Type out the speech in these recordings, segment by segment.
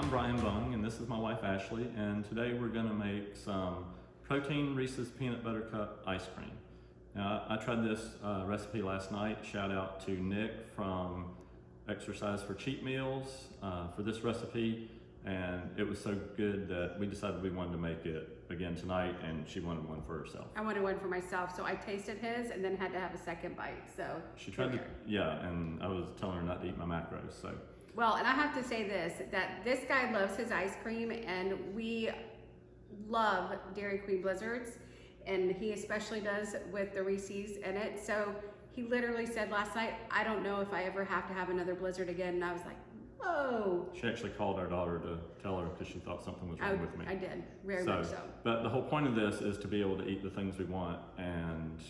Brian Bunge, and this is my wife Ashley, and today we're going to make some protein Reese's peanut butter cup ice cream. Now, I tried this recipe last night. Shout out to Nick from Exercise for Cheat Meals for this recipe, and it was so good that we decided we wanted to make it again tonight, and she wanted one for herself. I wanted one for myself, so I tasted his and then had to have a second bite. So she tried to, yeah, and I was telling her not to eat my macros. So. Well, and I have to say that this guy loves his ice cream, and we love Dairy Queen Blizzards, and he especially does with the Reese's in it. So he literally said last night, I don't know if I ever have to have another Blizzard again, and I was like, whoa. She actually called our daughter to tell her because she thought something was wrong with me. I did, very much so. But the whole point of this is to be able to eat the things we want and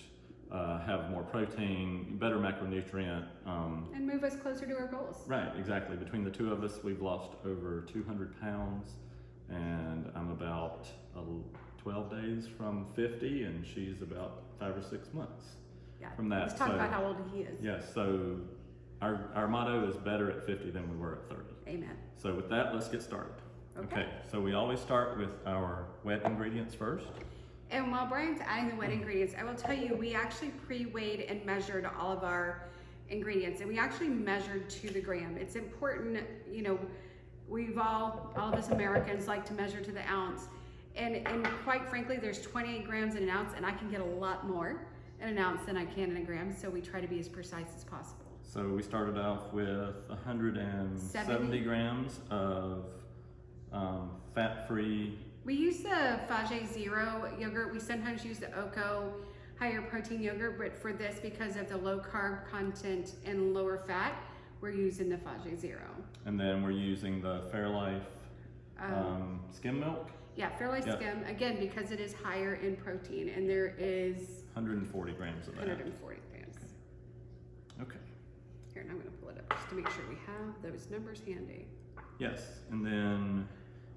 have more protein, better macronutrient. And move us closer to our goals. Right, exactly. Between the two of us, we've lost over 200 pounds, and I'm about 12 days from 50, and she's about 5 or 6 months from that. Let's talk about how old he is. Yes, so our motto is better at 50 than we were at 30. Amen. So with that, let's get started. Okay, so we always start with our wet ingredients first. And while Brian's adding the wet ingredients, I will tell you, we actually pre-weighed and measured all of our ingredients, and we actually measured to the gram. It's important, you know, all of us Americans like to measure to the ounce. And quite frankly, there's 28 grams in an ounce, and I can get a lot more in an ounce than I can in a gram, so we try to be as precise as possible. So we started off with 170 grams of fat-free. We use the Fage Zero yogurt. We sometimes use the Oko higher protein yogurt, but for this, because of the low carb content and lower fat, we're using the Fage Zero. And then we're using the Fairlife skim milk. Yeah, Fairlife Skim, again, because it is higher in protein, and there is 140 grams of that. 140 grams. Okay. Here, and I'm gonna pull it up just to make sure we have those numbers handy. Yes, and then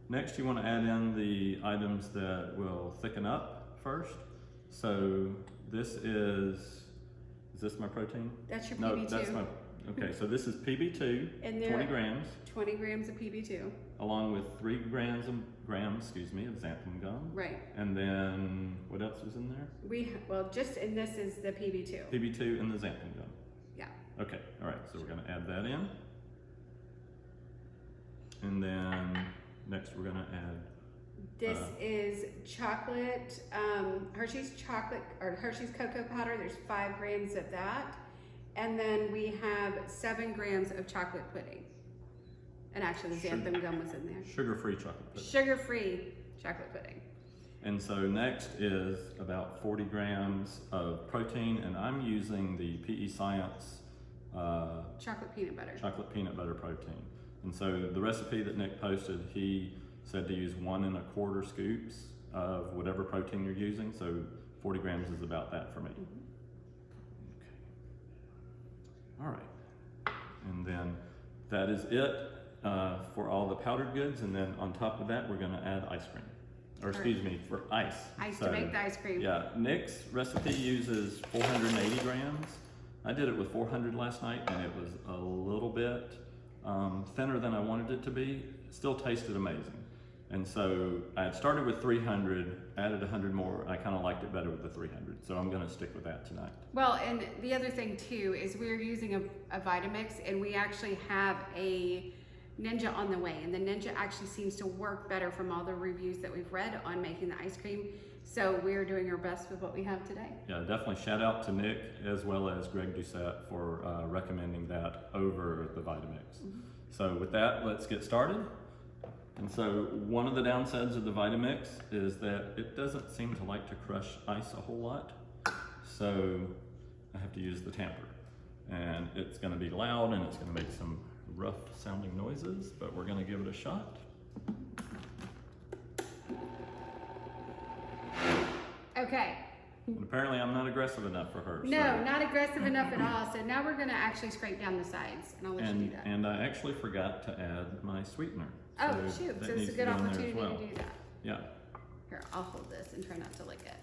next you want to add in the items that will thicken up first. So this is this my protein? That's your No, PB2. that's my, okay, so this is PB2, and 20 grams. 20 grams of PB2. Along with 3 grams of xanthan gum. Right. And then, what else was in there? And this is the PB2. PB2 and the xanthan gum. Yeah. Okay, all right, so we're gonna add that in. And then next we're gonna add this is chocolate, Hershey's chocolate, or Hershey's cocoa powder. There's 5 grams of that. And then we have 7 grams of chocolate pudding. And actually the xanthan gum was in there. Sugar-free chocolate pudding. Sugar-free chocolate pudding. And so next is about 40 grams of protein, and I'm using the PE Science chocolate peanut butter protein. And so the recipe that Nick posted, he said to use 1 1/4 scoops of whatever protein you're using. So 40 grams is about that for me. Okay. All right. And then that is it for all the powdered goods. And then on top of that, we're going to add ice cream. Or excuse me, for ice. Ice to make the ice cream. Yeah, Nick's recipe uses 480 grams. I did it with 400 last night, and it was a little bit thinner than I wanted it to be. It still tasted amazing. And so I had started with 300, added 100 more. I kind of liked it better with the 300, so I'm going to stick with that tonight. Well, and the other thing too is we're using a Vitamix, and we actually have a Ninja on the way, and the Ninja actually seems to work better from all the reviews that we've read on making the ice cream. So we're doing our best with what we have today. Yeah, definitely shout out to Nick as well as Greg Doucette for recommending that over the Vitamix. So with that, let's get started. And so one of the downsides of the Vitamix is that it doesn't seem to like to crush ice a whole lot. So I have to use the tamper. And it's gonna be loud and it's gonna make some rough sounding noises, but we're gonna give it a shot. Okay. And apparently I'm not aggressive enough for her. No, not aggressive enough at all. So now we're gonna actually scrape down the sides, and I'll let you do that. And I actually forgot to add my sweetener. Oh, shoot, so it's a good opportunity to do that. Yeah. Here, I'll hold this and try not to lick it.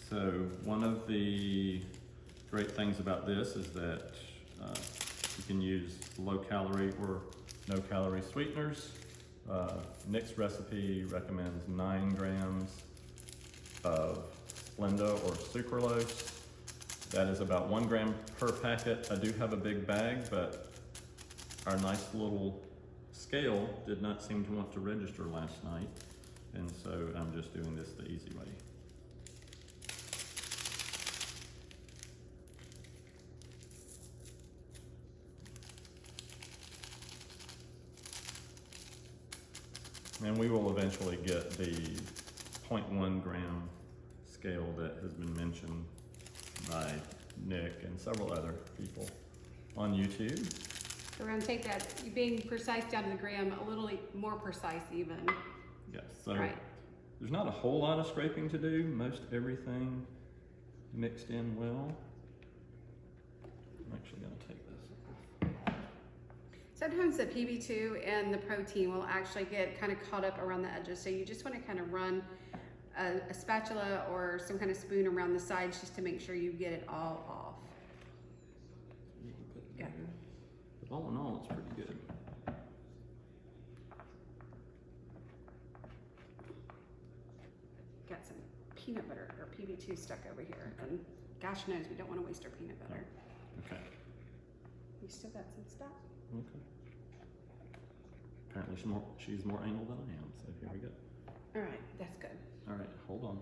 So one of the great things about this is that you can use low calorie or no calorie sweeteners. Nick's recipe recommends 9 grams of Splenda or sucralose. That is about 1 gram per packet. I do have a big bag, but our nice little scale did not seem to want to register last night, and so I'm just doing this the easy way. And we will eventually get the 0.1 gram scale that has been mentioned by Nick and several other people on YouTube. So we're gonna take that, being precise down to the gram, a little more precise even. Yes, so Right. there's not a whole lot of scraping to do. Most everything mixed in well. I'm actually gonna take this. Sometimes the PB2 and the protein will actually get kind of caught up around the edges, so you just want to kind of run a spatula or some kind of spoon around the sides just to make sure you get it all off. Yeah. But all in all, it's pretty good. Got some peanut butter or PB2 stuck over here, and gosh knows we don't want to waste our peanut butter. Okay. You still got some stuff? Okay. Apparently she's more anal than I am, so here we go. All right, that's good. All right, hold on.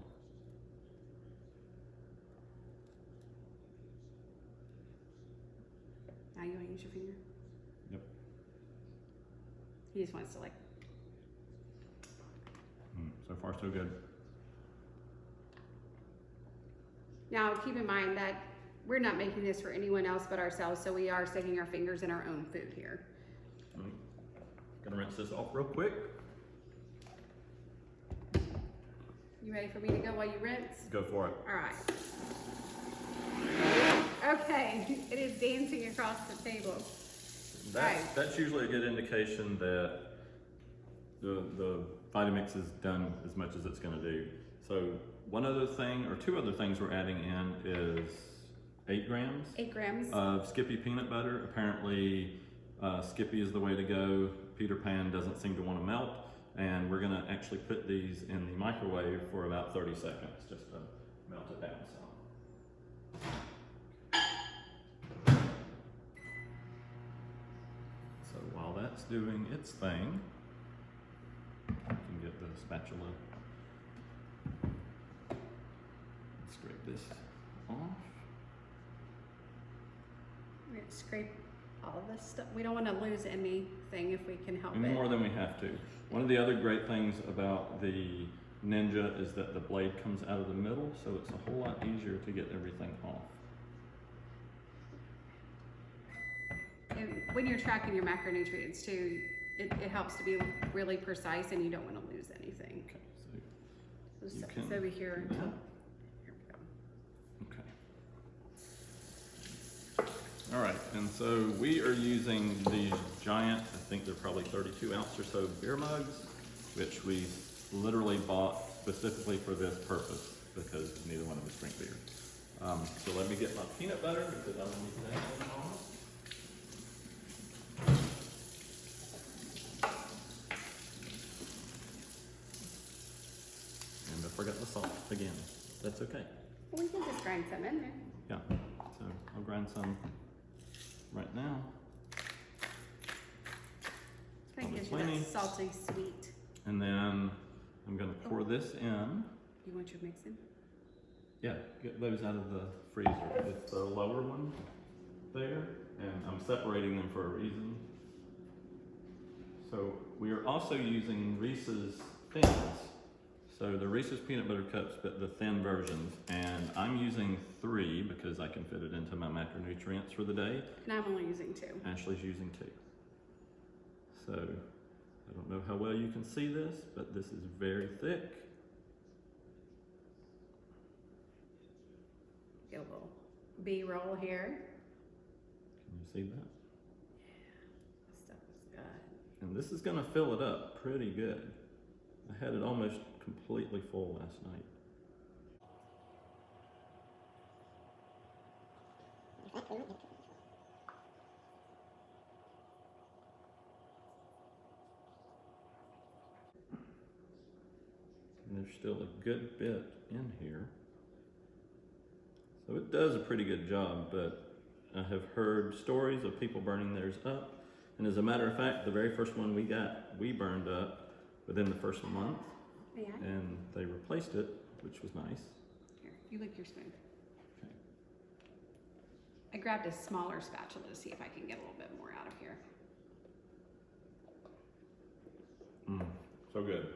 Now you want to use your finger? Yep. He just wants to like. So far, so good. Now keep in mind that we're not making this for anyone else but ourselves, so we are sticking our fingers in our own food here. Gonna rinse this off real quick. You ready for me to go while you rinse? Go for it. All right. Okay, it is dancing across the table. That's usually a good indication that the Vitamix is done as much as it's gonna do. So one other thing, or 2 other things we're adding in is 8 grams. 8 grams. Of Skippy peanut butter. Apparently, Skippy is the way to go. Peter Pan doesn't seem to want to melt, and we're gonna actually put these in the microwave for about 30 seconds, just to melt it down some. So while that's doing its thing, I can get the spatula. Scrape this off. We're gonna scrape all this stuff. We don't want to lose anything if we can help it. More than we have to. One of the other great things about the Ninja is that the blade comes out of the middle, so it's a whole lot easier to get everything off. And when you're tracking your macronutrients too, it helps to be really precise, and you don't want to lose anything. Okay, So you set can this over here do until. that. Here we go. Okay. All right, and so we are using these giant, I think they're probably 32 ounce or so beer mugs, which we literally bought specifically for this purpose because neither one of us drink beer. So let me get my peanut butter because I'm gonna need that in a moment. And I forgot the salt again. That's okay. We can just grind some in there. Yeah, so I'll grind some right now. Kind of gives you Plenty. that salty sweet. And then I'm gonna pour this in. You want your mix in? Yeah, get those out of the freezer. It's the lower one there, and I'm separating them for a reason. So we are also using Reese's thins. So the Reese's peanut butter cups, but the thin versions. And I'm using 3 because I can fit it into my macronutrients for the day. And I'm only using 2. Ashley's using 2. So I don't know how well you can see this, but this is very thick. Get a little B-roll here. Can you see that? This stuff is good. And this is gonna fill it up pretty good. I had it almost completely full last night. there's still a good bit in here. So it does a pretty good job, but I have heard stories of people burning theirs up. And as a matter of fact, the very first one we got, we burned up within the first month. Yeah. And they replaced it, which was nice. Here, you lick your spoon. Okay. I grabbed a smaller spatula to see if I can get a little bit more out of here. So good.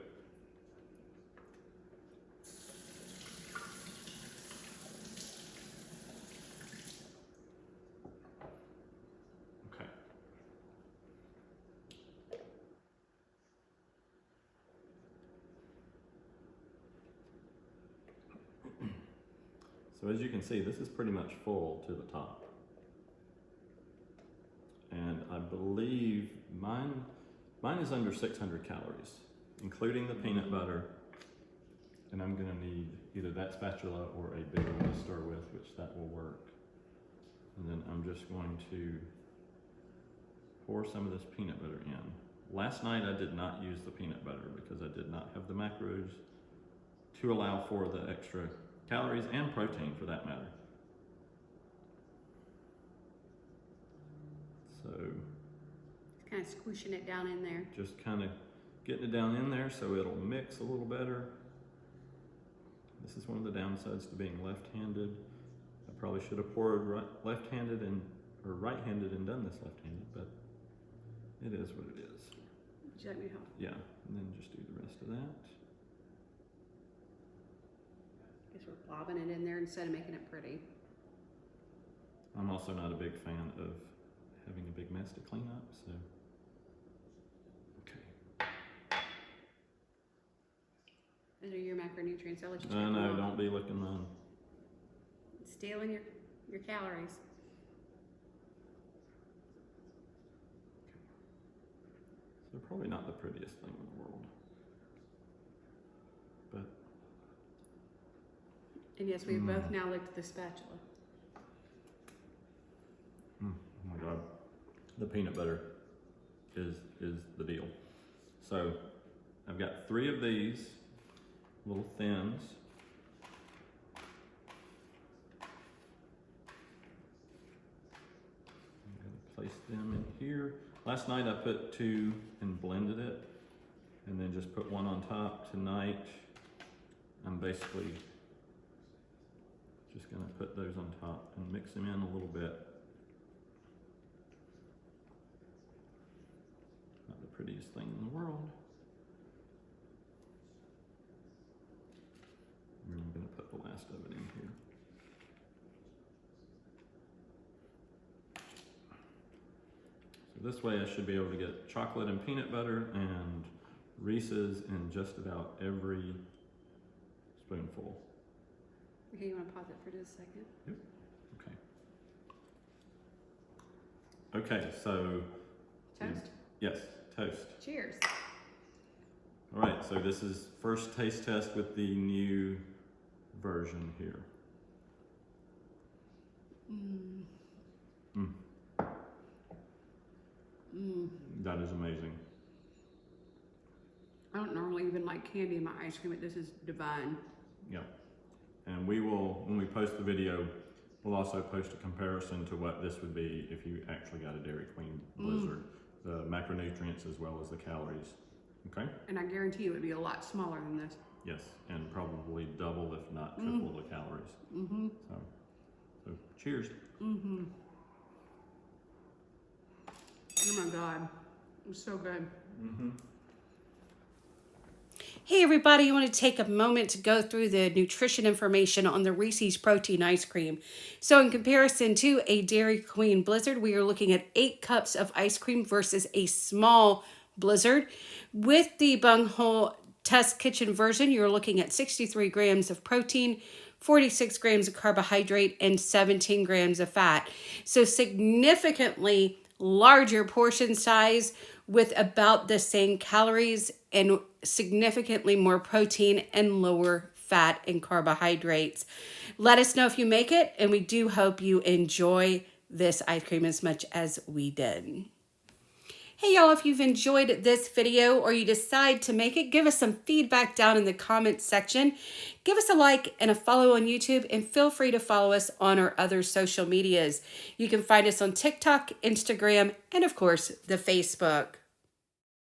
Okay. So as you can see, this is pretty much full to the top. And I believe mine is under 600 calories, including the peanut butter. And I'm gonna need either that spatula or a bigger one to stir with, which that will work. And then I'm just going to pour some of this peanut butter in. Last night I did not use the peanut butter because I did not have the macros to allow for the extra calories and protein for that matter. So Kind of squishing it down in there. just kind of getting it down in there so it'll mix a little better. This is one of the downsides to being left-handed. I probably should have poured left-handed or right-handed and done this left-handed, but it is what it is. Would you like me to help? Yeah, and then just do the rest of that. Guess we're blobbing it in there instead of making it pretty. I'm also not a big fan of having a big mess to clean up, so. Okay. Those are your macronutrients. I'll let you check No, them out. don't be looking mine. Stealing your calories. They're probably not the prettiest thing in the world. But And yes, we've both now licked the spatula. oh my God, the peanut butter is the deal. So I've got 3 of these little thins. I'm gonna place them in here. Last night I put 2 and blended it, and then just put 1 on top. Tonight I'm basically just gonna put those on top and mix them in a little bit. Not the prettiest thing in the world. And I'm gonna put the last of it in here. So this way I should be able to get chocolate and peanut butter and Reese's in just about every spoonful. Okay, you want to pause it for just a second? Yep. Okay. Okay, so Toast? yes, toast. Cheers. All right, so this is first taste test with the new version here. That is amazing. I don't normally even like candy in my ice cream, but this is divine. Yeah. And we will, when we post the video, we'll also post a comparison to what this would be if you actually got a Dairy Queen Blizzard. The macronutrients as well as the calories. Okay? And I guarantee you it would be a lot smaller than this. Yes, and probably double if not triple the calories. So cheers. Oh my God, it's so good. Hey everybody, I want to take a moment to go through the nutrition information on the Reese's protein ice cream. So in comparison to a Dairy Queen Blizzard, we are looking at 8 cups of ice cream versus a small Blizzard. With the Bunge Hole Test Kitchen version, you're looking at 63 grams of protein, 46 grams of carbohydrate, and 17 grams of fat. So significantly larger portion size with about the same calories and significantly more protein and lower fat and carbohydrates. Let us know if you make it, and we do hope you enjoy this ice cream as much as we did. Hey y'all, if you've enjoyed this video or you decide to make it, give us some feedback down in the comments section. Give us a like and a follow on YouTube, and feel free to follow us on our other social medias. You can find us on TikTok, Instagram, and of course, the Facebook.